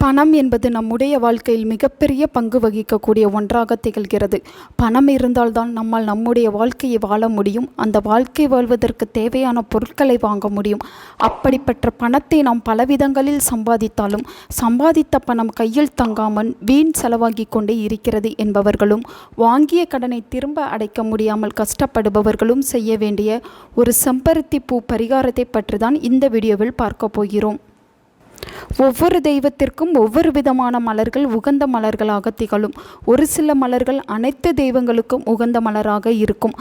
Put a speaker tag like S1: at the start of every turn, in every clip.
S1: பணம் என்பது நம்முடைய வாழ்க்கையில் மிகப்பெரிய பங்கு வகிக்கக்கூடிய ஒன்றாக திகழ்கிறது. பணம் இருந்தால்தான் நம்மால் நம்முடைய வாழ்க்கையை வாழ முடியும். அந்த வாழ்க்கை வாழ்வதற்கு தேவையான பொருட்களை வாங்க முடியும். அப்படிப்பட்ட பணத்தை நாம் பலவிதங்களில் சம்பாதித்தாலும் சம்பாதித்த பணம் கையில் தங்காமல் வீண் செலவாகி கொண்டே இருக்கிறது என்பவர்களும், வாங்கிய கடனை திரும்ப அடைக்க முடியாமல் கஷ்டப்படுபவர்களும் செய்ய வேண்டிய ஒரு செம்பருத்தி பூ பரிகாரத்தை பற்றி தான் இந்த வீடியோவில் பார்க்க போகிறோம். ஒவ்வொரு தெய்வத்திற்கும் ஒவ்வொரு விதமான மலர்கள் உகந்த மலர்களாக திகழும். ஒரு சில மலர்கள் அனைத்து தெய்வங்களுக்கும் உகந்த மலராக இருக்கும்.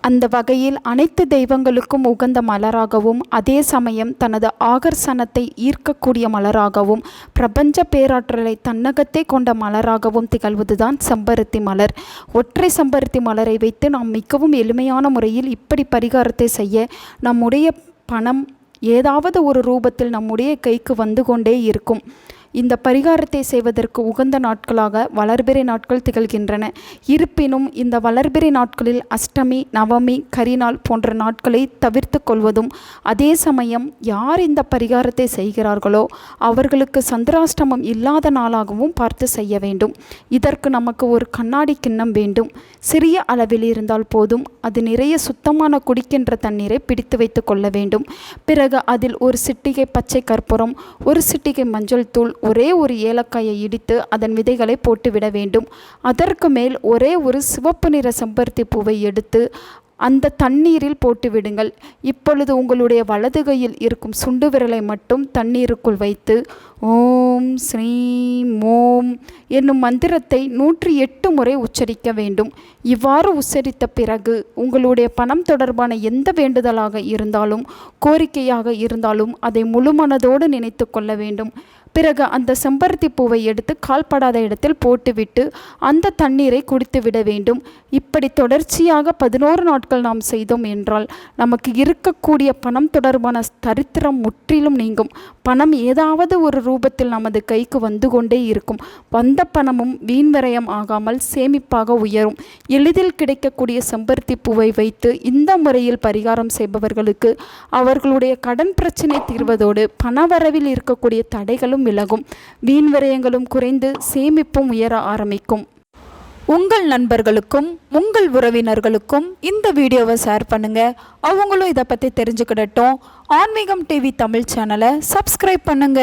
S1: அந்த வகையில் அனைத்து தெய்வங்களுக்கும் உகந்த மலராகவும், அதே சமயம் தனது ஆகர்ஷணத்தை ஈர்க்கக்கூடிய மலராகவும், பிரபஞ்ச பேராற்றலை தன்னகத்தை கொண்ட மலராகவும் திகழ்வதுதான் செம்பருத்தி மலர். ஒற்றை செம்பருத்தி மலரை வைத்து நாம் மிகவும் எளிமையான முறையில் இப்படி பரிகாரத்தை செய்ய நம்முடைய பணம் ஏதாவது ஒரு ரூபத்தில் நம்முடைய கைக்கு வந்து கொண்டே இருக்கும். இந்த பரிகாரத்தை செய்வதற்கு உகந்த நாட்களாக வளர்பிறை நாட்கள் திகழ்கின்றன. இருப்பினும் இந்த வளர்பிறை நாட்களில் அஷ்டமி, நவமி, கரிநாள் போன்ற நாட்களை தவிர்த்து கொள்வதும், அதே சமயம் யார் இந்த பரிகாரத்தை செய்கிறார்களோ அவர்களுக்கு சந்திராஷ்டமம் இல்லாத நாளாகவும் பார்த்து செய்ய வேண்டும். இதற்கு நமக்கு ஒரு கண்ணாடி கிண்ணம் வேண்டும். சிறிய அளவில் இருந்தால் போதும். அது நிறைய சுத்தமான குடிக்கின்ற தண்ணீரை பிடித்து வைத்து கொள்ள வேண்டும். பிறகு அதில் ஒரு சிட்டிகை பச்சை கற்பூரம், ஒரு சிட்டிகை மஞ்சள் தூள், ஒரே ஒரு ஏலக்காயை இடித்து அதன் விதைகளை போட்டுவிட வேண்டும். அதற்கு மேல் ஒரே ஒரு சிவப்பு நிற செம்பருத்தி பூவை எடுத்து அந்த தண்ணீரில் போட்டு விடுங்கள். இப்பொழுது உங்களுடைய வலது கையில் இருக்கும் சுண்டு விரலை மட்டும் தண்ணீருக்குள் வைத்து ஓம் ஸ்ரீம் ஓம் என்னும் மந்திரத்தை 108 முறை உச்சரிக்க வேண்டும். இவ்வாறு உச்சரித்த பிறகு உங்களுடைய பணம் தொடர்பான எந்த வேண்டுதலாக இருந்தாலும், கோரிக்கையாக இருந்தாலும் அதை முழுமனதோடு நினைத்து கொள்ள வேண்டும். பிறகு அந்த செம்பருத்தி பூவை எடுத்து கால்படாத இடத்தில் போட்டுவிட்டு அந்த தண்ணீரை குடித்து விட வேண்டும். இப்படி தொடர்ச்சியாக 11 நாட்கள் நாம் செய்தோம் என்றால் நமக்கு இருக்கக்கூடிய பணம் தொடர்பான தரித்திரம் முற்றிலும் நீங்கும். பணம் ஏதாவது ஒரு ரூபத்தில் நமது கைக்கு வந்து கொண்டே இருக்கும். வந்த பணமும் வீண் விரயம் ஆகாமல் சேமிப்பாக உயரும். எளிதில் கிடைக்கக்கூடிய செம்பருத்தி பூவை வைத்து இந்த முறையில் பரிகாரம் செய்பவர்களுக்கு அவர்களுடைய கடன் பிரச்சனை தீர்வதோடு பணவரவில் இருக்கக்கூடிய தடைகளும் விலகும். வீண் விரயங்களும் குறைந்து சேமிப்பும் உயர ஆரம்பிக்கும். உங்கள் நண்பர்களுக்கும் உங்கள் உறவினர்களுக்கும் இந்த வீடியோவை ஷேர் பண்ணுங்க. அவங்களும் இதை பற்றி தெரிஞ்சுக்கிடட்டும். ஆன்மீகம் டிவி தமிழ் சேனலை சப்ஸ்கிரைப் பண்ணுங்க.